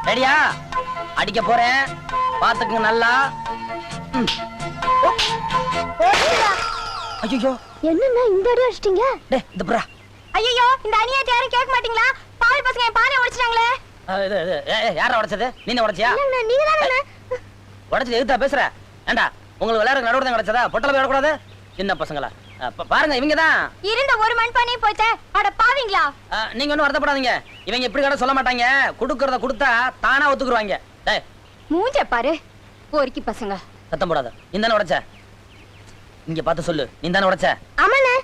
ரெடியா? அடிக்க போறேன், பாத்துக்குங்க நல்லா. ஐயோ என்னன்னா இந்த அடி அடிச்சிட்டீங்க? டேய் இந்த புறா. ஐயோ இந்த அநியாயத்தை யாரும் கேட்க மாட்டீங்களா? பாவி பசங்க என் பானையை உடைச்சிட்டாங்களே. யாரா உடைச்சது? நீங்க உடைச்சியா? நீங்க தானே உடைச்சது. எதுத்தா பேசுற? ஏண்டா உங்களுக்கு விளையாடுற நடுவுல தான் கிடைச்சதா? பொட்டல போய் விடக்கூடாது. சின்ன பசங்களா பாருங்க, இவங்க தான் இருந்த ஒரு மண்பானையும் போச்சே. அட பாவீங்களா? நீங்க ஒன்னும் வருத்தப்படாதீங்க. இவங்க இப்படி கூட சொல்ல மாட்டாங்க. குடுக்கறத கொடுத்தா தானா ஒத்துக்குருவாங்க. டேய் மூஞ்ச பாரு போரிக்கி பசங்க. சத்தம் போடாத. நீ தானே உடைச்ச? இங்க பார்த்து சொல்லு. நீ தானே உடைச்ச? ஆமாண்ணே.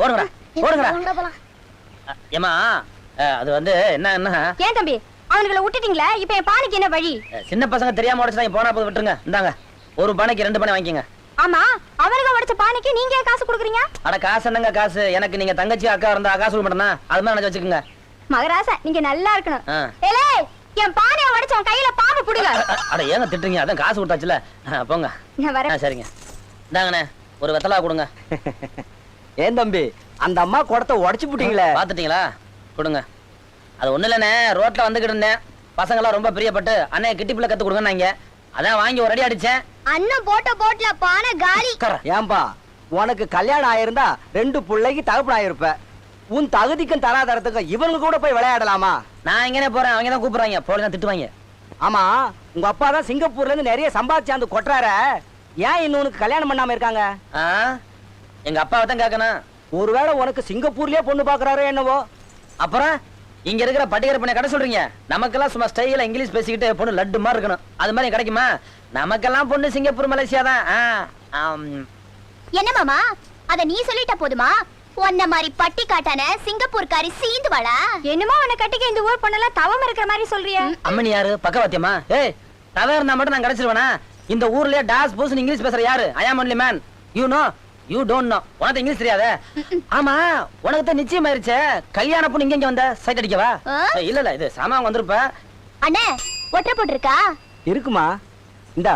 ஓடுங்கடா ஓடுங்கடா. ஏமா அது வந்து என்ன ஏன் தம்பி அவனுங்களை விட்டுட்டீங்களே, இப்ப என் பானைக்கு என்ன வழி? சின்ன பசங்க தெரியாம உடைச்சா போனா போது விட்டுருங்க. இந்தாங்க ஒரு பானைக்கு 2 பானை வாங்கிக்கங்க. ஆமா அவனுங்க உடைச்ச பானைக்கு நீங்க ஏன் காசு கொடுக்குறீங்க? அட காசு என்னங்க காசு? எனக்கு நீங்க தங்கச்சி அக்கா இருந்தா காசு கொடுக்க மாட்டேனா? அது மாதிரி நினைச்சு வச்சுக்கோங்க. மகராசா நீங்க நல்லா இருக்கணும். ஏலே என் பானையை உடைச்ச உன் கையில பாம்பு புடுங்க. அட ஏங்க திட்டுறீங்க? அதான் காசு கொடுத்தாச்சுல. போங்க. நான் வரேன். சரிங்க இந்தாங்கண்ணே ஒரு வெத்தலா கொடுங்க. ஏன் தம்பி அந்த அம்மா குடத்தை உடைச்சு போட்டீங்களே, பாத்துட்டீங்களா? கொடுங்க. அது ஒண்ணு இல்லண்ணே, ரோட்ல வந்துகிட்டு இருந்தேன். பசங்க எல்லாம் ரொம்ப பிரியப்பட்டு அண்ணே கிட்டிப்புல கத்து கொடுங்க. அதான் வாங்கி ஒரு அடி அடிச்சேன். அண்ணன் போட்ட போட்ல பானை காலி. ஏன்பா உனக்கு கல்யாணம் ஆயிருந்தா 2 பிள்ளைக்கு தகப்பன் ஆயிருப்ப. உன் தகுதிக்கும் தராதரத்துக்கும் இவங்க கூட போய் விளையாடலாமா? நான் எங்கனே போறேன், அவங்க தான் கூப்பிடுறாங்க. போல திட்டுவாங்க. ஆமா உங்க அப்பா தான் சிங்கப்பூர்ல இருந்து நிறைய சம்பாதிச்சாந்து கொட்டுறார. ஏன் இன்னொன்னு கல்யாணம் பண்ணாம இருக்காங்க? எங்க அப்பாவை தான் கேட்கணும். ஒருவேளை உனக்கு சிங்கப்பூர்லயே பொண்ணு பாக்குறாரோ என்னவோ? அப்புறம் இங்க இருக்கிற பட்டிகர பண்ண கடை சொல்றீங்க? நமக்கெல்லாம் சும்மா ஸ்டைல இங்கிலீஷ் பேசிக்கிட்டு பொண்ணு லட்டு மாதிரி இருக்கணும். அது மாதிரி கிடைக்குமா? நமக்கெல்லாம் பொண்ணு சிங்கப்பூர் மலேசியா தான். என்ன மாமா அத நீ சொல்லிட்ட போதுமா? உன்ன மாதிரி பட்டி காட்டான சிங்கப்பூர்காரி சீந்து வாடா. என்னமோ உன்னை கட்டிக்க இந்த ஊர் பொண்ணெல்லாம் தவம் இருக்கிற மாதிரி சொல்றிய. அம்மனி யாரு? பக்கவாத்தியமா? ஏய் தவ இருந்தா மட்டும் நான் கிடைச்சிருவேனா? இந்த ஊர்லயே டாஸ் பூஸ் இங்கிலீஷ் பேசுற யாரு? I am only man. You know you don't know. உனக்கு இங்கிலீஷ் தெரியாதே? ஆமா உனக்கு தான் நிச்சயம் ஆயிருச்சே. கல்யாண பொண்ணு இங்க வந்த சைட் அடிக்கவா? இல்ல இது சாமான் வந்திருப்ப. அண்ணே ஒற்றை போட்டுருக்கா? இருக்குமா? இந்தா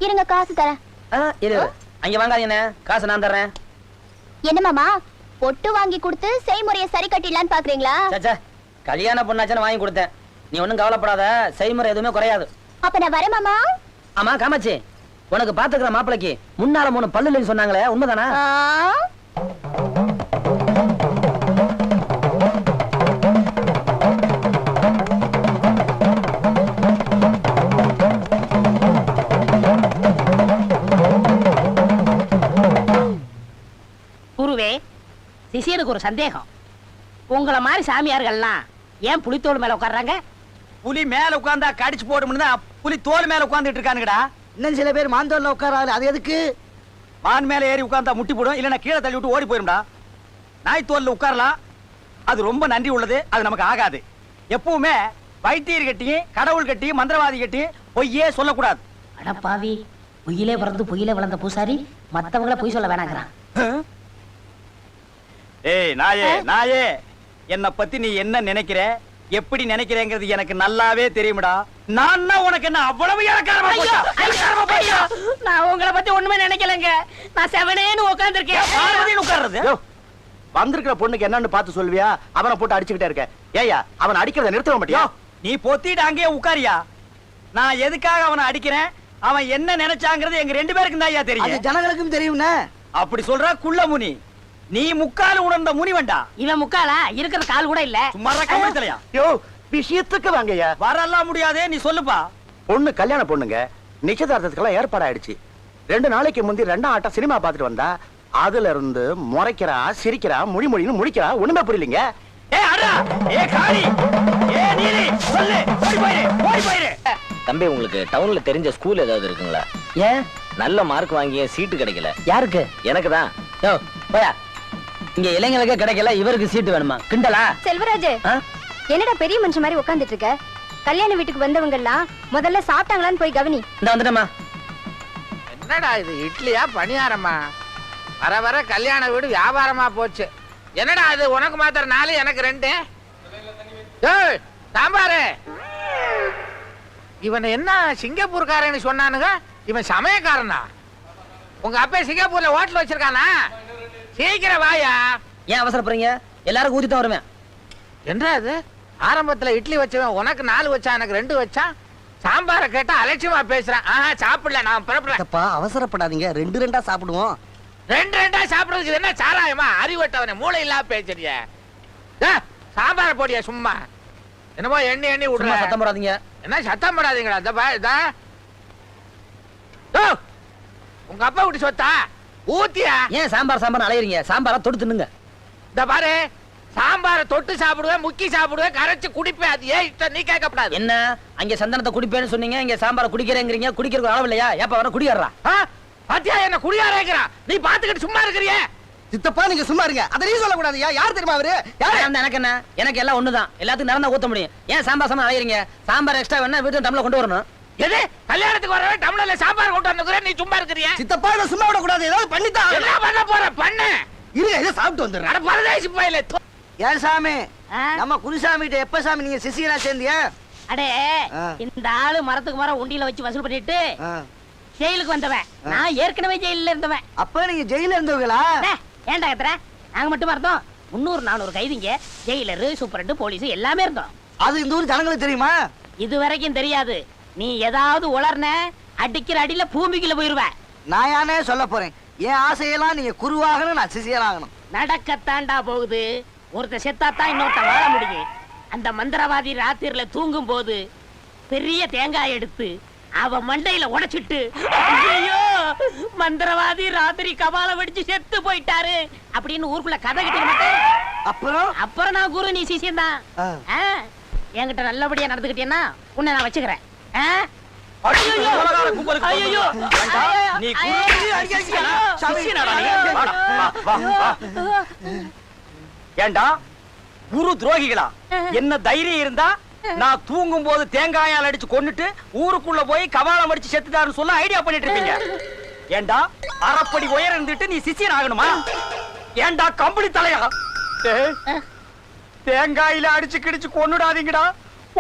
இருங்க காசு தரேன். இரு அங்க வாங்காதீங்கண்ணே, காசு நான் தர்றேன். என்ன மாமா பொட்டு வாங்கி கொடுத்து செய்முறையை சரி கட்டிடலான்னு பாக்குறீங்களா? சச்சா கல்யாண பொண்ணாச்சான்னு வாங்கி கொடுத்தேன். நீ ஒண்ணும் கவலைப்படாத, செய்முறை எதுவுமே குறையாது. அப்ப நான் வரேன் மாமா. ஆமா காமாச்சி, உனக்கு பாத்துக்கிற மாப்பிளைக்கு முன்னால 3 பல்லு இல்லைன்னு சொன்னாங்களே, உண்மைதானா? குருவே, சிஷியனுக்கு ஒரு சந்தேகம். உங்களை மாதிரி சாமியார்கள்லாம் ஏன் புலித்தோல் மேல உட்கார்றாங்க? புலி மேல உட்கார்ந்தா கடிச்சு போடும்னு தான் புலி தோல் மேல உட்கார்ந்துட்டு இருக்கானுங்கடா. இன்னும் சில பேர் மாந்தோல்ல உட்காராரு. அது எதுக்கு? மான் மேல ஏறி உட்கார்ந்தா முட்டி போடும், இல்லன்னா கீழே தள்ளி விட்டு ஓடி போயிரும்டா. நாய் தோல்ல உட்காரலாம், அது ரொம்ப நன்றி உள்ளது. அது நமக்கு ஆகாது. எப்பவுமே வைத்தியர் கட்டியும் கடவுள் கட்டியும் மந்திரவாதி கட்டியும் பொய்யே சொல்லக்கூடாது. அடப்பாவி, பொய்யிலே பிறந்து பொய்யிலே வளர்ந்த பூசாரி மத்தவங்கள பொய் சொல்ல வேணாங்கிறான். ஏய் நாயே நாயே, என்ன பத்தி நீ என்ன நினைக்கிற, எப்படி நினைக்கிறேங்கிறது எனக்கு நல்லாவே தெரியும்டா. நான் உனக்கு என்ன அவ்வளவு இலக்காரமா போச்சா? நான் உங்களை பத்தி ஒண்ணுமே நினைக்கலங்க. நான் செவனேன்னு உட்கார்ந்திருக்கேன். உட்கார்றது வந்திருக்கிற பொண்ணுக்கு என்னன்னு பார்த்து சொல்வியா? அவனை போட்டு அடிச்சுக்கிட்டே இருக்க. ஏயா அவன் அடிக்கிறத நிறுத்த மாட்டியா? நீ பொத்திட்டு அங்கேயே உட்காரியா? நான் எதுக்காக அவனை அடிக்கிறேன், அவன் என்ன நினைச்சாங்கிறது எங்க 2 பேருக்கும் தான் ஐயா தெரியும். ஜனங்களுக்கும் தெரியும்னா அப்படி சொல்ற குள்ள முனி. நீ முக்கால் உணர்ந்த முனி வேண்டா. இவன் முக்காலா? இருக்கிற கால் கூட இல்ல. சும்மா கம்பளத்தலையா? யோ விஷயத்துக்கு வாங்கய்யா. வரலாம் முடியாதே, நீ சொல்லுப்பா. பொண்ணு கல்யாண பொண்ணுங்க, நிச்சயதார்த்தத்துக்கெல்லாம் ஏற்பாடு ஆயிடுச்சு. 2 நாளைக்கு முந்தி 2ஆம் ஆட்டம் சினிமா பார்த்துட்டு வந்தா, அதுல இருந்து முறைக்கிறா சிரிக்கிறா மொழின்னு முடிக்கிறா. ஒண்ணுமே புரியலீங்க. ஏ அடா, ஏ காளி, ஏ நீலி, சொல்லு, ஓடி போயிரு, ஓடி போயிரு. தம்பி, உங்களுக்கு டவுன்ல தெரிஞ்ச ஸ்கூல் ஏதாவது இருக்குங்களா? ஏன் நல்ல மார்க் வாங்கிய சீட்டு கிடைக்கல. யாருக்கு? எனக்கு தான். யோ போயா, இங்க இளைஞர்களுக்கு கிடைக்கல, இவருக்கு சீட்டு வேணுமா? கிண்டலா? செல்வராஜ் என்னடா பெரிய மனுஷன் மாதிரி உட்கார்ந்துட்டு இருக்க? கல்யாண வீட்டுக்கு வந்தவங்க எல்லாம் முதல்ல சாப்பிட்டாங்களான்னு போய் கவனி. இந்த வந்துட்டமா. என்னடா இது, இட்லியா பணியாரமா? வர வர கல்யாண வீடு வியாபாரமா போச்சு. என்னடா இது, உனக்கு மாத்திரம் 4 எனக்கு 2? சாம்பாரு, இவன் என்ன சிங்கப்பூர்காரன்னு சொன்னானுங்க? இவன் சமயக்காரனா? உங்க அப்பா சிங்கப்பூர்ல ஹோட்டல் வச்சிருக்கானா? சீக்கிரம் வாயா. ஏன் அவசரப்படுறீங்க? எல்லாரும் ஊத்தி தான் வருவேன். என்ன அது, ஆரம்பத்துல இட்லி வச்சவன் உனக்கு 4 வச்சான், எனக்கு 2 வச்சான். சாம்பாரை கேட்டா அலட்சியமா பேசுறான். ஆஹா, சாப்பிடல, நான் புறப்படுறேன். அப்பா அவசரப்படாதீங்க, 2 சாப்பிடுவோம். 2 சாப்பிடுறதுக்கு இது என்ன சாராயமா? அறிவட்டவனே, மூளை இல்லாம பேசுறிய. சாம்பாரை போடியா சும்மா. என்னமோ எண்ணி எண்ணி சும்மா விடுற. சத்தம் போடாதீங்க. என்ன சத்தம் போடாதீங்களா? உங்க அப்பா விட்டு சொத்தா ஊத்தியா? ஏன் சாம்பார் சாம்பார் அலையறீங்க? சாம்பாரை தொட்டு தின்னுங்க. இந்த பாரு, சாம்பாரை தொட்டு சாப்பிடுவேன், முக்கி சாப்பிடுவேன், கரைச்சு குடிப்பேன். அது ஏன் இஷ்டம், நீ கேட்கப்படாது. என்ன அங்க சந்தனத்தை குடிப்பேன்னு சொன்னீங்க, இங்க சாம்பாரை குடிக்கிறேங்கிறீங்க. குடிக்கிறதுக்கு அளவு இல்லையா? ஏப்பா வர குடிக்கிறா? பாத்தியா என்ன குடியாரேங்கிறான்? நீ பாத்துக்கிட்டு சும்மா இருக்கிறிய. சித்தப்பா நீங்க சும்மா இருங்க, அதை நீ சொல்லக்கூடாது. யார் தெரியுமா அவரு? எனக்கு என்ன, எனக்கு எல்லாம் ஒண்ணுதான். எல்லாத்துக்கும் நிறந்தா ஊத்த முடியும். ஏன் சாம்பார் சாம்பார் அலையறீங்க? சாம்பார் எக்ஸ்ட்ரா வேணா வீட்டு டம்ளர் கொண்டு வரணும். எது கல்யாணத்துக்கு வரவே டம்ளர்ல சாம்பார் கொண்டு வந்துக்கிறேன், நீ சும்மா இருக்கிறிய. சித்தப்பா இதை சும்மா விடக்கூடாது, ஏதாவது பண்ணித்தான். என்ன பண்ண போற? பண்ணு. இருங்க, இதை சாப்பிட்டு வந்துடுறேன். அட பரதேசி பையலே. ஏன் சாமி, ஆ? நம்ம குருசாமி கிட்ட எப்ப சாமி நீங்க சிசியலா சேர்ந்தியா? அடே ஆ. இந்த ஆளு மரத்துக்கு மரம் உண்டியில வச்சு வசூல் பண்ணிட்டு ஜெயிலுக்கு வந்தவன். நான் ஏற்கனவே ஜெயில இருந்தவன். அப்ப நீங்க ஜெயில இருந்தவங்களா? டே, ஏன்டா கத்துற? நாங்க மட்டும் இருந்தோம். 300-400 கைதிங்க, ஜெயிலரு, சூப்பரண்டு, போலீஸ் எல்லாமே இருந்தோம். அது இந்த ஊர் ஜனங்களுக்கு தெரியுமா? இது வரைக்கும் தெரியாது. நீ ஏதாவது உளர்ன அடிக்கிற அடியில பூமிக்குள்ள போயிருவ. நான் யானே சொல்ல போறேன், என் ஆசையெல்லாம் நீங்க குருவாகணும், நான் சிசியலாகணும். நடக்கத்தாண்டா போகுது. ஒருத்த செத்தாத்தான் இன்னொருத்த வாழ முடியும். அந்த மந்திரவாதி ராத்திரில தூங்கும் போது பெரிய தேங்காய் எடுத்து அவ மண்டையில உடைச்சிட்டு, ஐயோ மந்திரவாதி ராத்திரி கபால வெடிச்சு செத்து போயிட்டாரு அப்படின்னு ஊருக்குள்ள கதை கிட்ட. அப்புறம் நான் குரு, நீ சிசியம் தான். என்கிட்ட நல்லபடியா நடந்துக்கிட்டேன்னா உன்னை நான் வச்சுக்கிறேன். ஏண்டா குரு துரோகிகளா? என்ன தைரியம் இருந்தா நான் தூங்கும் போது தேங்காயால் அடிச்சு கொன்னுட்டு ஊருக்குள்ள போய் கபாலம் அடிச்சு செத்துட்டாருன்னு சொல்ல ஐடியா பண்ணிட்டு இருக்கீங்க. ஏண்டா அரைப்படி உயரம் இருந்துட்டு நீ சிசியன் ஆகணுமா? ஏண்டா கம்பளி தலையா? தேங்காயில அடிச்சு கிடிச்சு கொன்னுடாதீங்கடா,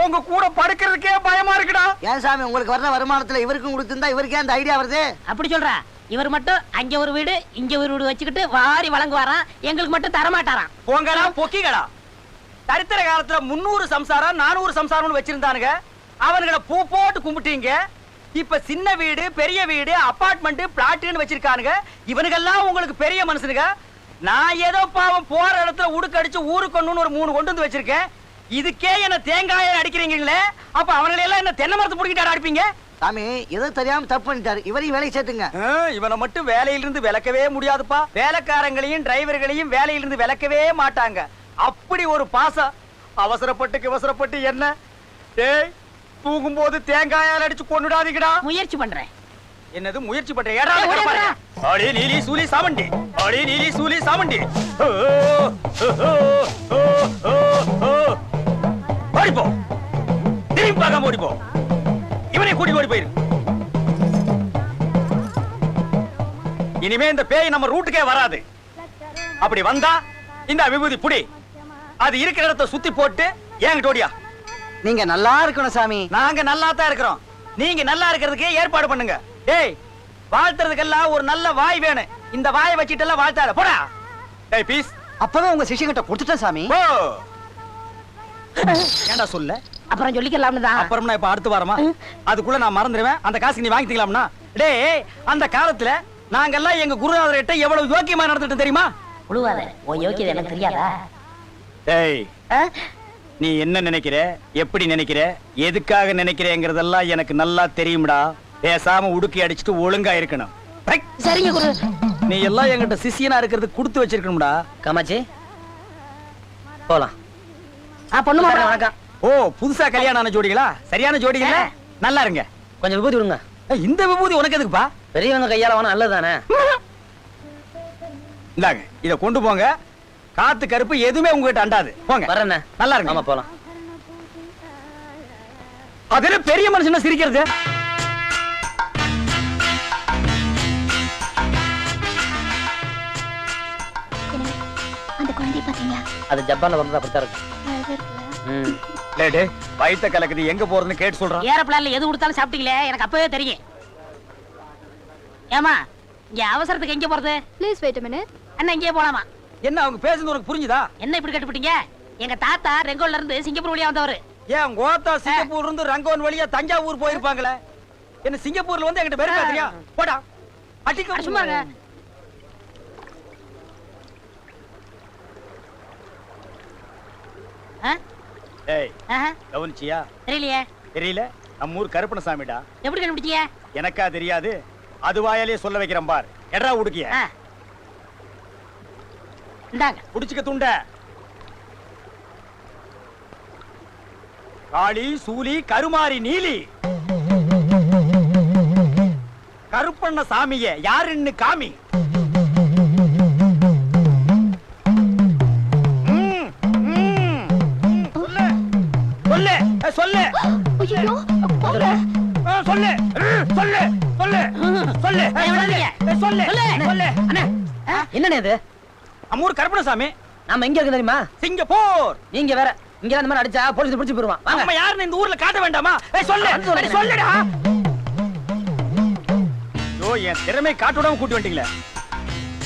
உங்க கூட படுக்கிறதுக்கே பயமா இருக்குடா. ஏன் சாமி, உங்களுக்கு வர்ற வருமானத்துல இவருக்கும் கொடுத்திருந்தா இவருக்கே அந்த ஐடியா வருது? அப்படி சொல்ற? இவர் மட்டும் அங்க ஒரு வீடு இங்க ஒரு வீடு வச்சுக்கிட்டு வாரி வழங்குவாராம், எங்களுக்கு மட்டும் தரமாட்டாராம். போங்கடா பொக்கிகளா. சரித்திர காலத்துல 300 சம்சாரம் 400 சம்சாரம்னு வச்சிருந்தானுங்க. அவனுங்களை பூ போட்டு கும்பிட்டீங்க. இப்ப சின்ன வீடு, பெரிய வீடு, அபார்ட்மெண்ட், பிளாட்னு வச்சிருக்கானுங்க. இவனுக்கெல்லாம் உங்களுக்கு பெரிய மனுஷனுங்க. நான் ஏதோ பாவம் போற இடத்துல உடுக்கடிச்சு ஊருக்கு கொண்டு ஒரு 3 கொண்டு வந்து வச்சிருக்கேன். இதுக்கே என்ன தேங்காயை அடிக்கிறீங்களே, அப்ப அவங்களை எல்லாம் என்ன தென்னை மரத்தை பிடிக்கிட்டு அடிப்பீங்க? சாமி ஏதோ தெரியாம தப்பு பண்ணிட்டாரு, இவரையும் வேலையை சேர்த்துங்க. இவனை மட்டும் வேலையிலிருந்து விலக்கவே முடியாதுப்பா. வேலைக்காரங்களையும் டிரைவர்களையும் வேலையிலிருந்து விலக்கவே மாட்டாங்க. அப்படி ஒரு பாசம். அவசரப்பட்டு என்ன டேய், தூங்கும் போது தேங்காயால் அடிச்சு கொண்டுடாதீங்கடா. முயற்சி பண்றேன். என்னது முயற்சி பண்ற? அடி நீலி சூலி சாமண்டி, அடி நீலி சூலி சாமண்டி. ஓடிப்போ, திரும்பி பார்க்காம ஓடிப்போ. இவனை கூட்டி ஓடி போயிரு. இனிமே இந்த பேய் நம்ம ரூட்டுக்கே வராது. அப்படி வந்தா இந்த விபூதி புடி, அது இருக்கிற இடத்தை சுத்தி போட்டு என்கிட்ட ஓடியா. நீங்க நல்லா இருக்கணும் சாமி. நாங்க நல்லா தான் இருக்கிறோம். நீங்க நல்லா இருக்கிறதுக்கு ஏற்பாடு பண்ணுங்க. டேய், வாழ்த்துறதுக்கெல்லாம் ஒரு நல்ல வாய் வேணும். இந்த வாயை வச்சிட்டு எல்லாம் வாழ்த்தாத, போடா. டேய் பீஸ், அப்பவே உங்க சிஷ்யங்கிட்ட கொடுத்துட்டேன் சாமி. ஓ ஏண்டா சொல்ல? அப்புறம் சொல்லிக்கலாம்னு தான். அப்புறம் நான் இப்ப அடுத்து வாரமா அதுக்குள்ள நான் மறந்துடுவேன். அந்த காசுக்கு நீ வாங்கிக்கலாம்னா? டேய், அந்த காலத்துல நாங்கெல்லாம் எங்க குருநாதர்கிட்ட எவ்வளவு யோக்கியமா நடந்துட்டு தெரியுமா? உழுவாத, உன் யோக்கியது எனக்கு தெரியாதா? டேய், நீ என்ன நினைக்கிற, எப்படி நினைக்கிற, எதுக்காக நினைக்கிறேங்கிறதெல்லாம் எனக்கு நல்லா தெரியும்டா. பேசாம உடுக்கி அடிச்சுட்டு ஒழுங்கா இருக்கணும். சரிங்க குரு. நீ எல்லாம் என்கிட்ட சிஷியனா இருக்கிறது கொடுத்து வச்சிருக்கணும்டா. காமாட்சி போலாம். பொண்ணு மாப்பிள்ளை வணக்கம். ஓ, புதுசா கல்யாணம் ஆன ஜோடிகளா? சரியான ஜோடிகளா? நல்லா இருங்க. கொஞ்சம் விபூதி விடுங்க. இந்த விபூதி உனக்கு எதுக்குப்பா? பெரியவங்க கையால வாங்க, நல்லதுதானே? இந்தாங்க, இத கொண்டு போங்க. காத்து கருப்பு எதுவுமே உங்ககிட்ட அண்டாது. போங்க. வரேண்ணே. நல்லா இருங்க. ஆமா போலாம். அதுல பெரிய மனுஷன சிரிக்கிறது. அந்த குழந்தை பாத்தீங்களா? அது ஜப்பான்ல வந்து அப்படித்தான் இருக்கு. வயித்த கலக்குது, எங்க போறதுன்னு கேட்டு சொல்றான். ஏரோப்ளான்ல எது கொடுத்தாலும் சாப்பிட்டீங்களே, எனக்கு அப்பவே தெரியும். ஏமா, இங்க அவசரத்துக்கு எங்க போறது? Please wait a minute. அண்ணா இங்கே போலாமா? என்ன அவங்க பேசுறது உனக்கு புரிஞ்சுதா? என்ன இப்படி கட்டுப்பிட்டீங்க? எங்க தாத்தா ரெங்கோல்ல இருந்து சிங்கப்பூர் வழியா வந்தவரு. ஏன் கோத்தா சிங்கப்பூர் இருந்து ரங்கோன் வழியா தஞ்சாவூர் போயிருப்பாங்களே. என்ன சிங்கப்பூர்ல வந்து என்கிட்ட பேர் பாத்தியா? போடா. அடிக்க சும்மா இருங்க. ஏய், கவனிச்சியா? தெரியலையே. தெரியல? நம்ம ஊர் கருப்பணசாமிடா. எப்படி கண்டுபிடிச்சீங்க? எனக்கா தெரியாது. அது வாயாலே சொல்ல வைக்கிறேன் பார். எடா உடுக்கிய. இந்தாங்க. புடிச்சுக்க துண்ட. காளி, சூலி, கருமாரி, நீலி. கருப்பண்ண சாமிய யாருன்னு காமி. சொல்லு சொல்லு ஐயோ போங்க. சொல்லு சொல்லு சொல்லு சொல்லு சொல்லு சொல்லு. என்னண்ணே இது? அம்மூர் கருப்பணசாமி. நாம எங்க இருக்கு தெரியுமா? சிங்கப்பூர். நீங்க வேற இங்க அந்த மாதிரி அடிச்சா போலீஸ் பிடிச்சு போயிருவான். வாங்க. நம்ம யாருன்னு இந்த ஊர்ல காட்ட வேண்டாமா? சொல்லு சொல்லுடா. ஐயோ, என் திறமை காட்டுடாம கூட்டி வந்துட்டீங்களே.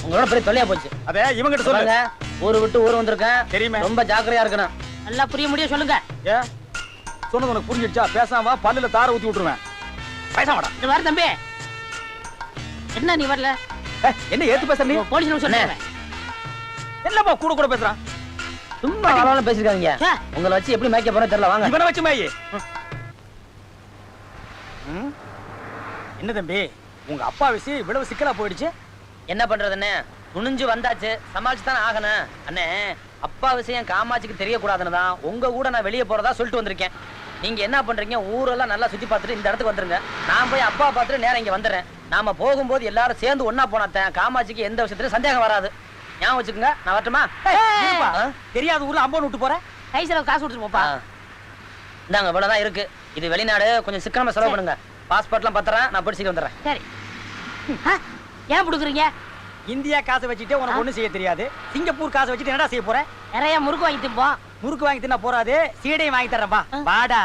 உங்களோட பெரிய தொல்லையா போச்சு. அத இவங்கிட்ட சொல்லுங்க. ஊரு விட்டு ஊர் வந்திருக்கேன். தெரியுமே. ரொம்ப ஜாக்கிரதையா இருக்கணும். நல்லா புரிய முடியும் சொல்லுங்க. ஏ சொன்னது உனக்கு புரிஞ்சிடுச்சா? பேசாம வா, பல்லுல தார ஊத்தி விட்டுருவேன். பேசாமடா. இது வர தம்பி. என்ன நீ வரல? என்ன ஏத்து பேசுற நீ? போலீஸ் சொன்னேன். என்னப்பா கூட கூட பேசுறான்? சும்மா அளவுல பேசிருக்காங்க. உங்களை வச்சு எப்படி மேய்க்க போறோம் தெரியல. வாங்க. இவனை வச்சு மேயி. என்ன தம்பி, உங்க அப்பா விஷயம் இவ்வளவு சிக்கலா போயிடுச்சு? என்ன பண்றதுன்னு துணிஞ்சு வந்தாச்சு, சமாளிச்சு தானே ஆகணும். அண்ணே, அப்பா விஷயம் காமாட்சிக்கு தெரியக்கூடாதுன்னு தான் உங்க கூட நான் வெளியே போறதா சொல்லிட்டு வந்திருக்கேன். நீங்க என்ன பண்றீங்க? ஊரெல்லாம் நல்லா சுத்தி பார்த்துட்டு இந்த இடத்துக்கு வந்துருங்க. நான் போய் அப்பா பார்த்துட்டு நேரம் இங்க வந்துடுறேன். நாம போகும்போது எல்லாரும் சேர்ந்து ஒன்னா போனாத்தான் காமாட்சிக்கு எந்த விஷயத்துலயும் சந்தேகம் வராது. ஞாபகம் வச்சுக்கோங்க. நான் வரட்டுமா? தெரியாத ஊர்ல அம்பன் விட்டு போறேன். கை செலவு காசு கொடுத்துட்டு போப்பா. இந்தாங்க, இவ்வளவுதான் இருக்கு. இது வெளிநாடு, கொஞ்சம் சிக்கனமா செலவு பண்ணுங்க. பாஸ்போர்ட்லாம் பத்திரம், நான் படிச்சுட்டு வந்துடுறேன். சரி. ஏன் புடுக்குறீங்க? இந்தியா காசை வச்சுட்டு உனக்கு ஒண்ணு செய்ய தெரியாது. சிங்கப்பூர் காசை வச்சுட்டு என்னடா செய்ய போற? நிறைய முறுக்கு வாங்கி திம்போம். முறுக்கு வாங்கி தின்னா போறாது, சீடையும் வாங்கி தரேன்பா. வாடா.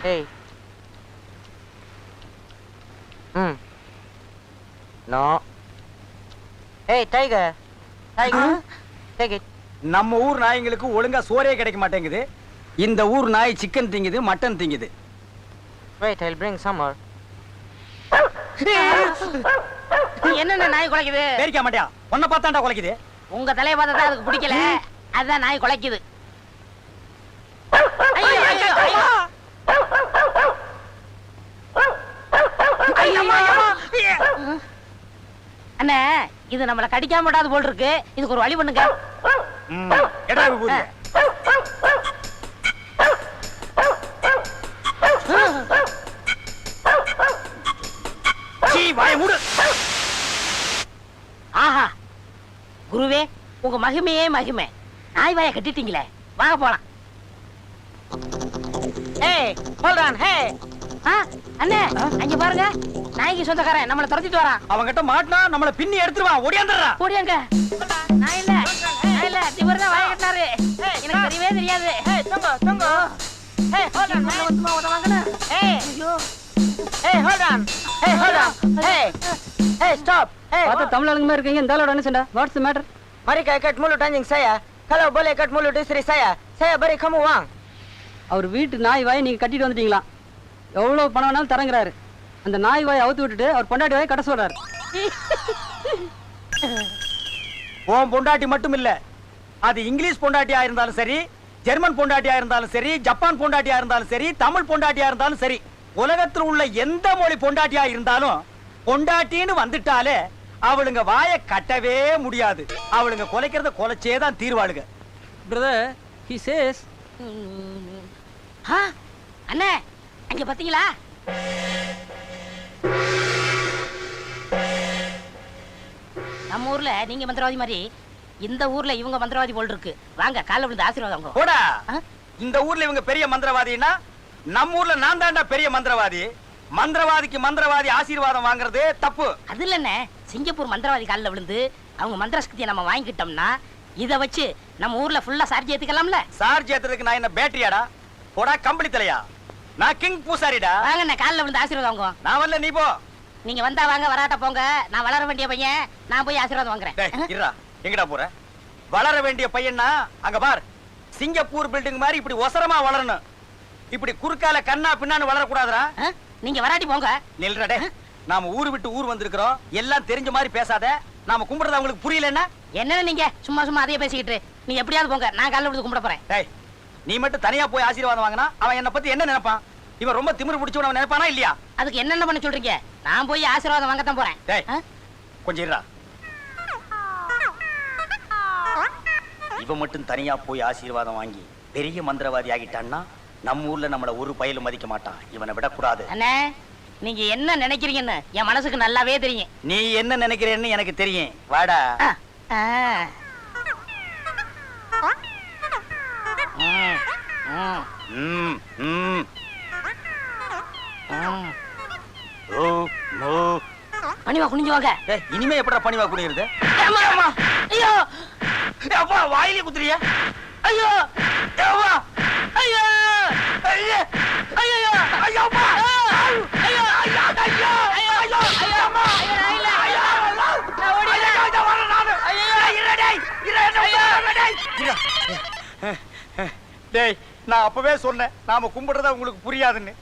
Hey. No. Hey, tiger. Tiger. Take it. நம்ம ஊர் நாய்ங்களுக்கு ஒழுங்கா சோறே கிடைக்க மாட்டேங்குது. இந்த ஊர் நாய் சிக்கன் திங்குது, மட்டன் திங்குது. Wait, I'll bring some more. என்னென்ன நாய் குலைக்குது? பேரிக்க மாட்டியா? உன்னை பார்த்தாண்டா குலைக்குது. உங்க தலைய பார்த்தா அதுக்கு பிடிக்கல, அதான் நாய் குலைக்குது. அண்ணே, இது நம்மள கடிக்காம விடாது போல் இருக்கு. இதுக்கு ஒரு வழி பண்ணுங்க. எடா விபூதி. வாய மூடு. ஆஹா, குருவே, உங்க மகிமையே மகிமை. நாய் வாயை கட்டிட்டீங்களே, வாங்க போலாம். Hey, hold on. Hey. அண்ணே, அங்க பாருங்க, நாய்க்கு சொந்தக்காரன் நம்மள துரத்திட்டு வரான். அவங்கிட்ட மாட்டினா நம்மள பின்னி எடுத்துருவான். ஓடியாந்துடுறா. ஓடியாங்க. நான் இல்ல, இவர் தான் வாயை கட்டினாரு. எனக்கு தெரியவே தெரியாது. Hey, tungo. Hey, hold on. Hey. Hey, hold on. Hey, hold on. Hey. Hey, stop. Hey. பார்த்தா தமிழ் ஆளுங்க மாதிரி இருக்கீங்க. இந்த ஆளோட என்ன சண்டை? What's the matter? Mari ka ikat mulut anjing saya. Kalau boleh ikat mulut istri saya, saya beri kamu uang. அவர் வீட்டு நாய் வாயை நீங்க கட்டிட்டு வந்துட்டீங்களா? எவ்வளவு பணம் வேணாலும் தரங்குறாரு. அந்த நாய் வாயை அவுத்து விட்டுட்டு அவர் பொண்டாட்டி வாயை கட்ட சொல்றாரு. உன் பொண்டாட்டி மட்டும் இல்ல, அது இங்கிலீஷ் பொண்டாட்டியா இருந்தாலும் சரி, ஜெர்மன் பொண்டாட்டியா இருந்தாலும் சரி, ஜப்பான் பொண்டாட்டியா இருந்தாலும் சரி, தமிழ் பொண்டாட்டியா இருந்தாலும் சரி, உலகத்தில் உள்ள எந்த மொழி பொண்டாட்டியா இருந்தாலும் பொண்டாட்டின்னு வந்துட்டாலே அவளுங்க வாயை கட்டவே முடியாது. அவளுங்க கொலைக்கிறத கொலைச்சே தான் தீர்வாளுங்க. பிரதர், he says அண்ணே, அங்க பாத்தீங்களா? நம்ம ஊர்ல நீங்க மந்திரவாதி மாதிரி இந்த ஊர்ல இவங்க மந்திரவாதி போல் இருக்கு. வாங்க, காலைல விழுந்து ஆசீர்வாதம். போடா. இந்த ஊர்ல இவங்க பெரிய மந்திரவாதின்னா நம்ம ஊர்ல நான் தாண்டா பெரிய மந்திரவாதி. மந்திரவாதிக்கு மந்திரவாதி ஆசீர்வாதம் வாங்குறது தப்பு. அது இல்லண்ணே, சிங்கப்பூர் மந்திரவாதி காலில் விழுந்து அவங்க மந்திர சக்தியை நம்ம வாங்கிக்கிட்டோம்னா இத வச்சு நம்ம ஊர்ல ஃபுல்லா சார்ஜ் ஏத்துக்கலாம்ல. சார்ஜ் ஏத்துறதுக்கு நான் என்ன பேட்டரியாடா? போடா கம்பளி தலையா. நான் கிங் பூசாரிடா. வாங்கண்ணே, காலில் விழுந்து ஆசீர்வாதம் வாங்குவோம். நான் வரல, நீ போ. நீங்க வந்தா வாங்க, வராட்ட போங்க. நான் வளர வேண்டிய பையன், நான் போய் ஆசீர்வாதம் வாங்குறேன். இருடா, எங்கடா போற? வளர வேண்டிய பையன்னா அங்க பார், சிங்கப்பூர் பில்டிங் மாதிரி இப்படி ஒசரமா வளரணும். இப்படி குறுக்கால கண்ணா பின்னான்னு வளரக்கூடாதுடா. நீங்க வராட்டி போங்க. நில்றடே. நாம ஊரு விட்டு ஊர் வந்திருக்கிறோம். எல்லாம் தெரிஞ்ச மாதிரி பேசாத. நாம கும்பிடுறது அவங்களுக்கு புரியலன்னா என்னன்னு நீங்க சும்மா சும்மா அதையே பேசிக்கிட்டு நீங்க எப்படியாவது போங்க. நான் காலைல விழுந்து கும்பிட போறேன். டேய், நீ மட்டும் தனியா போய் ஆசீர்வாதம் வாங்கினா அவன் என்ன பத்தி என்ன நினைப்பான்? இவன் ரொம்ப திமிரு பிடிச்சவன் நினைப்பானா இல்லையா? அதுக்கு என்னென்ன பண்ண சொல்றீங்க? நான் போய் ஆசீர்வாதம் வாங்கத்தான் போறேன். டேய், கொஞ்சம் இருடா. இவன் மட்டும் தனியா போய் ஆசீர்வாதம் வாங்கி பெரிய மந்திரவாதி ஆகிட்டான்னா நம்ம ஊர்ல நம்மள ஒரு பயலும் மதிக்க மாட்டான். இவனை விடக்கூடாது. அண்ணே, நீங்க என்ன நினைக்கிறீங்கன்னு என் மனசுக்கு நல்லாவே தெரியும். நீ என்ன நினைக்கிறேன்னு எனக்கு தெரியும். வாடா. பணிவா குனிஞ்சு வாங்க. இனிமே எப்படா பணிவா குனிகிறது? ஐயோ அப்பா, வாயிலே குத்துறியா? ஐயோ அப்பா, ஐயோ ஐயோ ஐயோ ஐயோ அப்பா, ஐயோ ஐயோ ஐயோ ஐயோ ஐயோ அம்மா, ஐயோ ஐயோ நான் ஓடிறேன். ஐயோ வர நானு. ஐயோ டேய், டேய், நான் அப்பவே சொன்னேன் நாம கும்பிடுறத உங்களுக்கு புரியாதுன்னு.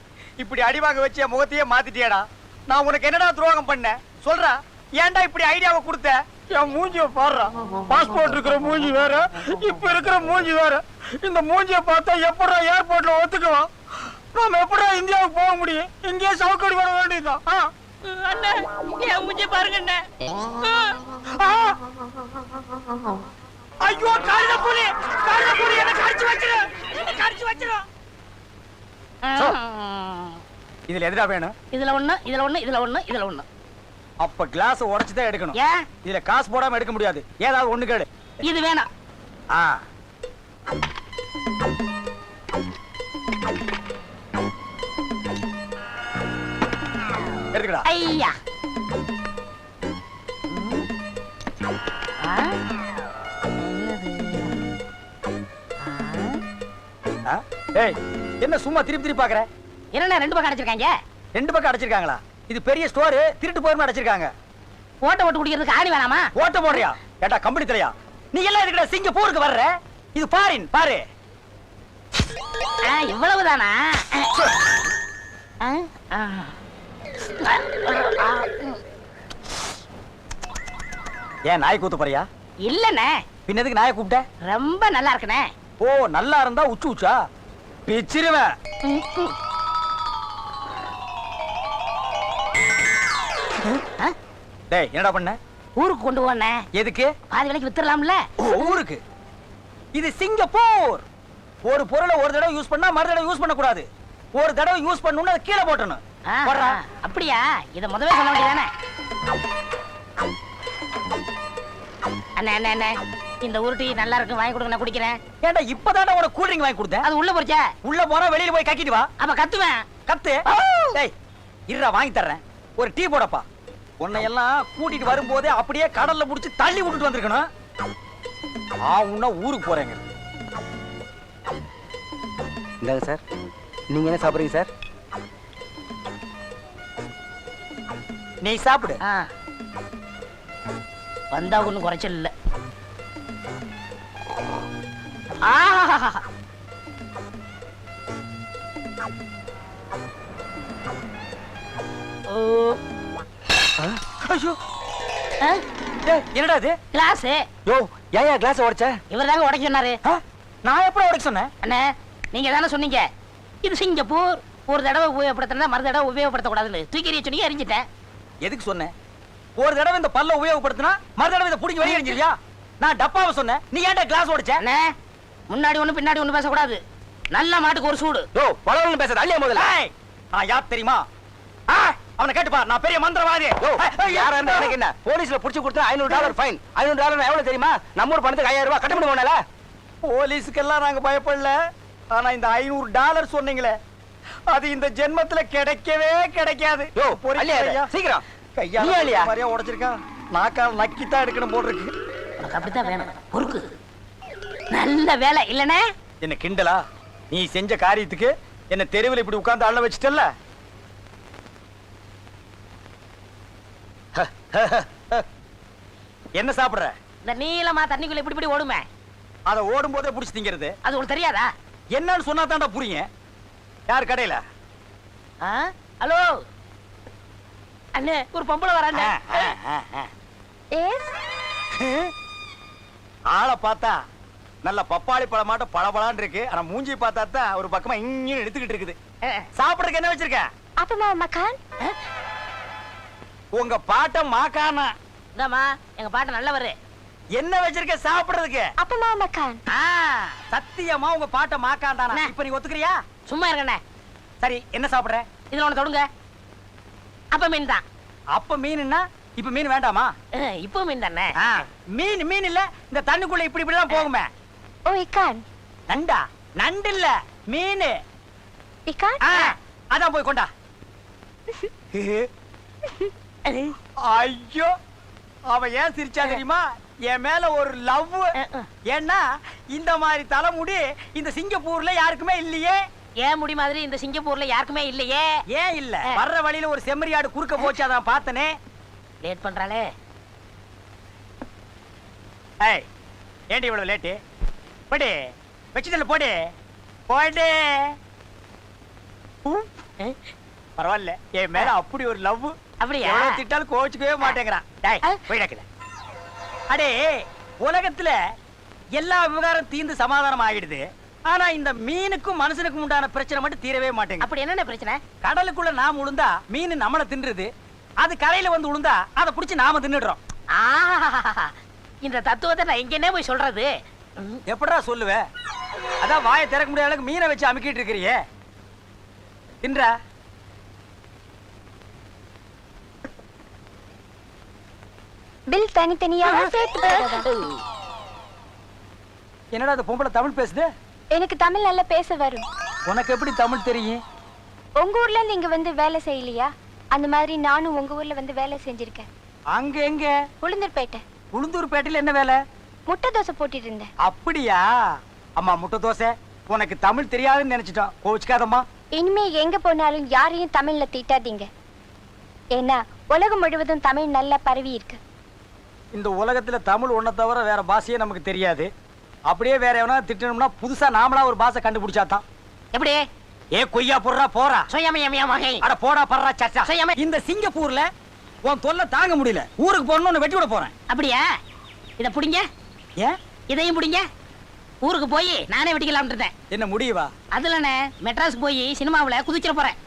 இப்படி அடிவாங்க வச்சு என் முகத்தையே மாத்திட்டியடா. நான் உனக்கு என்னடா துரோகம் பண்ணேன் சொல்றா? ஏன்டா இப்படி ஐடியாவை கொடுத்த? என் மூஞ்சிய பாடுறா. பாஸ்போர்ட் இருக்கிற மூஞ்சி வேற, இப்ப இருக்கிற மூஞ்சி வேற. இந்த மூஞ்சிய பார்த்தா எப்படா ஏர்போர்ட்ல ஒத்துக்குவான்? நாம எப்படா இந்தியாவுக்கு போக முடியும்? இங்கே சவுக்கடி வர வேண்டியதுதான். அண்ணே, என் மூஞ்சி பாருங்க அண்ணே. ஐயோ, காலில புலி என்ன கடிச்சு வச்சிரு. இதுல எதுடா வேணும்? இதுல ஒண்ணு, இதுல ஒண்ணு, இதுல ஒண்ணு, இதுல ஒண்ணு. அப்ப கிளாஸ் உடைச்சு தான் எடுக்கணும். ஏன்? இதுல காசு போடாம எடுக்க முடியாது. ஏதாவது ஒண்ணு கேளு. இது வேணாம். எடுக்கடா. ஐயா. ஏய், என்ன சும்மா திருப்பி பாக்குற? என்ன ரெண்டு பக்கம் அடைச்சிருக்காங்க? ரெண்டு பக்கம் அடைச்சிருக்காங்களா? இது பெரிய ஸ்டோர், திருட்டு போய் அடைச்சிருக்காங்க. ஓட்ட ஓட்டு குடிக்கிறதுக்கு ஆணி வேணாமா? ஓட்ட போடுறியா? ஏட்டா கம்பெனி தலையா? நீ எல்லாம் எதுக்குடா சிங்கப்பூருக்கு வர்ற? இது பாரின் பாரு. இவ்வளவுதானா? ஏன் நாய் கூத்து போறியா? இல்லண்ணே. பின்ன எதுக்கு நாயை கூப்பிட்ட? ரொம்ப நல்லா இருக்குண்ணே. ஓ, நல்லா இருந்தா உச்சு உச்சா பிச்சிருவேன். டேய், என்னடா பண்ண? ஊருக்கு கொண்டு போனே. எதுக்கு? பாதி விலைக்கு வித்துறலாம்ல. ஊருக்கு? இது சிங்கப்பூர். ஒரு பொருளை ஒரு தடவை யூஸ் பண்ணா மறு தடவை யூஸ் பண்ண கூடாது. ஒரு தடவை யூஸ் பண்ணனும்னா அதை கீழே போடணும். அப்படியா? இத முதவே சொல்ல வேண்டியதானே? அண்ணே அண்ணே அண்ணே, இந்த உருட்டி நல்லா இருக்கு, வாங்கி கொடுங்க, நான் குடிக்கிறேன். ஏன்டா இப்பதானே உனக்கு கூல் ட்ரிங்க் வாங்கி கொடுத்தேன்? அது உள்ள போறச்சே. உள்ள போறா, வெளியில போய் கக்கிட்டு வா. அப்ப கத்துவேன். கத்து. டேய், இருடா வாங்கி தர்றேன். ஒரு டீ போடப்பா. உன்னை எல்லாம் கூட்டிட்டு வரும்போதே அப்படியே கடல்ல புடிச்சு தள்ளி விட்டுட்டு வந்திருக்கணும். உன்ன ஊருக்கு போறேங்க. இந்தாங்க சார். நீங்க என்ன சாப்பிடுறீங்க சார்? நீ சாப்பிடு. வந்தா ஒண்ணும் குறைச்சல் இல்ல. ஐயோ, என்னடா இது? கிளாஸ். யோ, ஏன் கிளாஸ் உடைச்ச? இவர் தாங்க உடைக்க சொன்னாரு. நான் எப்படி உடைக்க சொன்னேன்? அண்ணே, நீங்க தானே சொன்னீங்க இது சிங்கப்பூர், ஒரு தடவை உபயோகப்படுத்தினா மறு தடவை உபயோகப்படுத்த கூடாதுன்னு. தூக்கி எறிய சொன்னீங்க, எரிஞ்சிட்டேன். எதுக்கு சொன்னேன்? ஒரு தடவை இந்த பல்ல உபயோகப்படுத்தினா மறு தடவை இதை பிடிக்க வெளியே எரிஞ்சிருவியா? நான் டப்பாவை சொன்னேன், நீ ஏன்டா கிளாஸ் உடைச்ச? அண்ணே, முன்னாடி ஒண்ணு பின்னாடி ஒண்ணு பேசக்கூடாது. நல்ல மாட்டுக்கு ஒரு சூடு. யோ, பலவர்கள் பேசுறது அள்ளியா முதல்ல. நான் யார் தெரியுமா? அவனை கேட்டுப்பா, நான் பெரிய மந்திரவாதி. யாரா இருந்தா எனக்கு என்ன? போலீஸ்ல புடிச்சு கொடுத்தா $500 ஃபைன். $500 எவ்வளவு தெரியுமா? நம்ம ஊர் பணத்துக்கு $5000 கட்ட முடியுமால? போலீஸ்க்கெல்லாம் நாங்க பயப்படல. ஆனா இந்த $500 சொன்னீங்களே, அது இந்த ஜென்மத்துல கிடைக்கவே கிடைக்காது. யோ, சீக்கிரம் கையால மாதிரியா உடைச்சிருக்கான். நாக்கால் நக்கித்தான் எடுக்கணும் போல் இருக்கு. உனக்கு அப்படித்தான் வேணும். பொறுக்கு. நல்ல வேலை இல்லனே. என்ன கிண்டலா? நீ செஞ்ச காரியத்துக்கு என்ன தெருவில் இப்படி உட்கார்ந்து அள்ள வச்சிட்டல்ல? என்ன சாப்பிடுற? இந்த நீளமா தண்ணிக்குள்ள இப்படி இப்படி ஓடுமே. அத ஓடும் போதே புடிச்சு திங்கிறது. அது உனக்கு தெரியாதா? என்னன்னு சொன்னா தான்டா புரியும். யார் கடையில? ஹலோ அண்ணே, ஒரு பொம்பளை வரானே. ஆளை பார்த்தா நல்ல பப்பாளி பழமாட்டம் பளபளன்னு இருக்கு. ஆனா மூஞ்சி பார்த்தா தான் ஒரு பக்கமா இங்க எடுத்துக்கிட்டு இருக்குது. சாப்பிடுறதுக்கு என்ன வச்சிருக்க? அப்பமா மக்கான். உங்க பாட்ட மாக்கானா? இந்தாம்மா, எங்க பாட்டு நல்லவரு. என்ன வச்சிருக்க சாப்பிடுறதுக்கு? அப்பமா மக்கான். சத்தியமா உங்க பாட்ட மாக்காண்டானா? இப்ப நீ ஒத்துக்கிறியா? சும்மா இருக்கண்ணே. சரி, என்ன சாப்பிடுற? இதுல ஒண்ணு தொடுங்க. அப்ப மீன் தான். அப்ப மீன்னா இப்ப மீன் வேண்டாமா? இப்போ மீன் தானே. மீன் மீன் இல்ல, இந்த தண்ணுக்குள்ள இப்படி இப்படிலாம் போகுமே. ஓ இக்கான். நண்டா? நண்டு இல்ல, மீன். இக்கான்? அதான் போய் கொண்டா. ஐயோ, அவ ஏன் சிரிச்சா தெரியுமா? என் மேல ஒரு லவ். ஏன்னா இந்த மாதிரி தலைமுடி இந்த சிங்கப்பூர்ல யாருக்குமே இல்லையே. ஏன் முடி மாதிரி இந்த சிங்கப்பூர்ல யாருக்குமே இல்லையே. ஏன் இல்ல? வர்ற வழியில ஒரு செம்மறியாடு குறுக்க போச்சு, அதான் பார்த்தனே. லேட் பண்றாளே. ஏய், ஏண்டி இவ்வளவு லேட்டு? போடு, வச்சுதல்ல போடு, போடு. பரவாயில்ல, என் மேல அப்படி ஒரு லவ். அப்படியா? எவ்வளவு திட்டாலும் கோச்சுக்கவே மாட்டேங்கிறான். டேய், போய் டக்கல. அடே, உலகத்துல எல்லா விவகாரம் தீர்ந்து சமாதானம் ஆகிடுது. ஆனா இந்த மீனுக்கும் மனுஷனுக்கும் உண்டான பிரச்சனை மட்டும் தீரவே மாட்டேங்குது. அப்படி என்ன பிரச்சனை? கடலுக்குள்ள நாம உளுந்தா மீன் நம்மள தின்றுது. அது கரையில வந்து உளுந்தா அதை புடிச்சு நாம தின்னுடுறோம். இந்த தத்துவத்தை நான் எங்கன்னே போய் சொல்றது? எப்படா சொல்லுவ? அதான் வாயை திறக்க முடியாத அளவுக்கு மீனை வச்சு அமுக்கிட்டு இருக்கிறியே. தின்றா? பில் தனித்தனியா சேர்த்து போடுறதா? என்னடா அந்த பொம்பளை தமிழ் பேசுது? எனக்கு தமிழ் நல்லா பேச வரும். உனக்கு எப்படி தமிழ் தெரியும்? உங்க ஊர்ல இருந்து இங்க வந்து வேலை செய்யலையா? அந்த மாதிரி நானும் உங்க ஊர்ல வந்து வேலை செஞ்சிருக்கேன். அங்க எங்க? உளுந்தூர்பேட்டை. உளுந்தூர்பேட்டையில என்ன வேலை? முட்டை தோசை போட்டுட்டு இருந்தேன். அப்படியா? அம்மா, முட்டை தோசை. உனக்கு தமிழ் தெரியாதுன்னு நினைச்சிட்டோம். கோவிச்சுக்காதம்மா. இனிமே எங்க போனாலும் யாரையும் தமிழ்ல திட்டாதீங்க. ஏன்னா உலகம் முழுவதும் தமிழ் நல்லா பரவி இருக்கு. இந்த உலகத்துல தமிழ் ஒன்ன தவிர வேற பாஷையே நமக்கு தெரியாது. அப்படியே வேற எவனா திட்டணும்னா புதுசா நாமளா ஒரு பாஷை கண்டுபிடிச்சாதான். எப்படி? ஏ கொய்யா போடுறா போறா. அட போடா பர்றா சச்சா. இந்த சிங்கப்பூர்ல உன் தொல்லை தாங்க முடியல. ஊருக்கு போறணும்னு வெட்டி விட போறேன். அப்படியா? இத புடிங்க. ஏன்? இதையும் புடிங்க. ஊருக்கு போய் நானே வெட்டிக்கலாம்னு இருந்தேன். என்ன முடியவா? அதுலனே மெட்ராஸ் போய் சினிமாவுல குதிச்சிட போறேன்.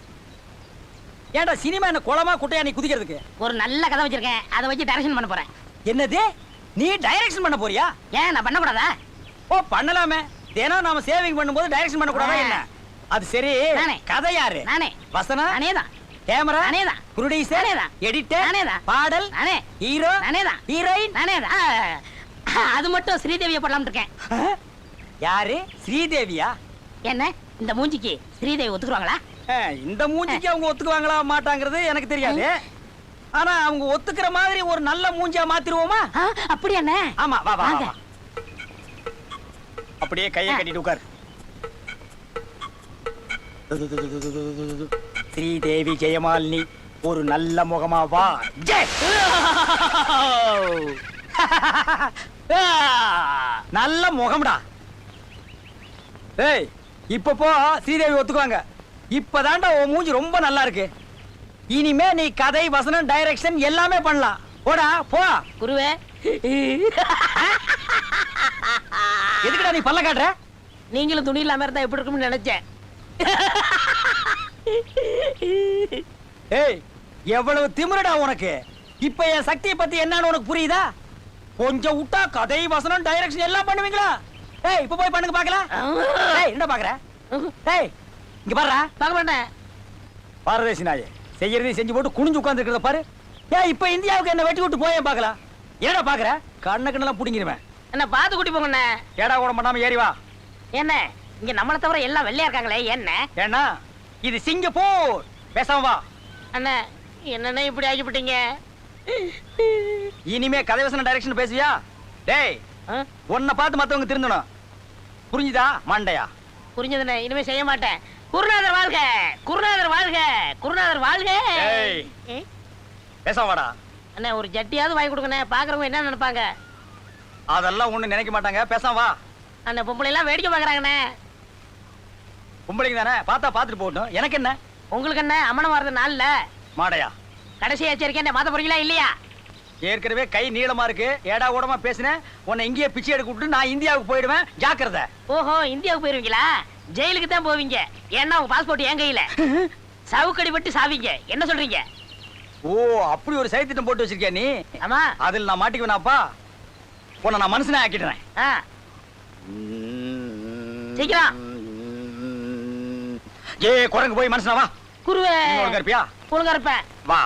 ஏன்டா சினிமா என்ன குளமா குட்டையா நீ குதிக்கிறதுக்கு? ஒரு நல்ல கதை வச்சிருக்கேன், அதை வச்சு டைரக்ஷன் பண்ண போறேன். என்னது? நீ டைரக்ஷன் பண்ண போறியா? ஏன் நான் பண்ண கூடாதா? ஓ, பண்ணலாமே. தினம் நாம சேவிங் பண்ணும்போது டைரக்ஷன் பண்ண கூடாதா என்ன? அது சரி. நானே. கதை யாரு? நானே. வசனா? நானேதான். கேமரா? நானேதான். ப்ரொடியூசர்? நானேதான். எடிட்டர்? நானேதான். பாடல்? நானே. ஹீரோ? நானேதான். ஹீரோயின்? நானேதான். அது மட்டும் ஸ்ரீதேவியை போடலாம்னு இருக்கேன். யாரு? ஸ்ரீதேவியா? என்ன இந்த மூஞ்சிக்கு ஸ்ரீதேவி ஒத்துக்குவாங்களா? இந்த மூஞ்சிக்கு அவங்க ஒத்துக்குவாங்களா மாட்டாங்கிறது எனக்கு தெரியாது. ஆனா அவங்க ஒத்துக்கிற மாதிரி ஒரு நல்ல மூஞ்சியா மாத்திருவோமா? அப்படியா? ஆமா, வா வா வா. அப்படியே கையை கட்டிட்டு உட்கார். ஸ்ரீதேவி ஜெயமாலினி ஒரு நல்ல முகமா வா. நல்ல முகம்டா. ஏய், இப்ப போ, ஸ்ரீதேவி ஒத்துக்குவாங்க. இப்பதான்டா உன் மூஞ்சி ரொம்ப நல்லா இருக்கு. இனிமே நீ கதை, வசனம், டைரக்ஷன் எல்லாமே பண்ணலாம். போடா போ. குருவே, எதுக்குடா நீ பல்ல காட்டுற? நீங்களும் துணி இல்லாம இருந்தா எப்படி இருக்கும்னு நினைச்சேன். ஏய், எவ்வளவு திமிருடா உனக்கு. இப்ப என் சக்தியை பத்தி என்னன்னு உனக்கு புரியுதா? கொஞ்சம் விட்டா கதை, வசனம், டைரக்ஷன் எல்லாம் பண்ணுவீங்களா? ஏய், இப்ப போய் பண்ணுங்க பாக்கலாம். ஏய், என்ன பாக்குற? ஏய், இங்க பாருடா. பார்க்க மாட்டேன். பாரதேசி நாயே, செய்யறதையும் செஞ்சு போட்டு குனிஞ்சு உட்கார்ந்து இருக்கிறத பாரு. ஏய், இப்ப இந்தியாவுக்கு என்ன வெட்டி விட்டு போய் பாக்கலாம். என்னடா பாக்குற? கண்ணெல்லாம் புடிங்கிருவேன். என்ன பார்த்து கூட்டி போங்கண்ணே. ஏடா கூட பண்ணாம ஏறி வா. என்ன இங்க நம்மளை தவிர எல்லாம் வெள்ளையா இருக்காங்களே, என்ன? ஏன்னா இது சிங்கப்பூர். பேசாம வா. அண்ணா, என்னண்ணே இப்படி ஆகிவிட்டீங்க? இனிமே கதை, வசனம், டைரக்ஷன் பேசுவியா? டேய், உன்னை பார்த்து மத்தவங்க திருந்தணும். புரிஞ்சுதா மண்டையா? புரிஞ்சதுண்ணே, இனிமே செய்ய மாட்டேன். குருநாதர் வாழ்க, குருநாதர் வாழ்க, குருநாதர் வாழ்க. பேசாம வாடா. அண்ணா, ஒரு ஜட்டியாவது வாங்கி கொடுங்கண்ணே. பாக்குறவங்க என்ன நினைப்பாங்க? அதெல்லாம் ஒண்ணு நினைக்க மாட்டாங்க. பேசாம வா. அந்த பொம்பளை எல்லாம் வேடிக்கை பாக்குறாங்கண்ணே. பொம்பளைங்க தானே, பார்த்தா பார்த்துட்டு போகட்டும். எனக்கு என்ன? உங்களுக்கு என்ன அம்மனம் வர்றது நாள்ல மாடையா, கடைசி எச்சரிக்கை மாத்த போறீங்களா இல்லையா? ஏற்கனவே கை நீளமா இருக்கு, ஏடா கூடமா பேசினேன். உன்னை இங்கேயே பிச்சை எடுக்க விட்டு நான் இந்தியாவுக்கு போயிடுவேன், ஜாக்கிரதை. ஓஹோ, இந்தியாவுக்கு போயிருவீங்களா? ஜெயிலுக்கு தான் போவீங்க. ஏன்னா உங்க பாஸ்போர்ட் என் கையில. சவுக்கடி பட்டு சாவீங்க. என்ன சொல்றீங்க? ஓ, அப்படி ஒரு சைத்திட்டம் போட்டு வச்சிருக்கியா நீ? ஆமா. அதில் நான் மாட்டிக்குவேனாப்பா? உன்னை நான் மனுஷனே ஆக்கிடுறேன். சீக்கிரம். ஏ குரங்கு போய் மனுஷனா வா. குருவே ஒழுங்கா இருப்பியா? ஒழுங்கா இருப்பேன். வா.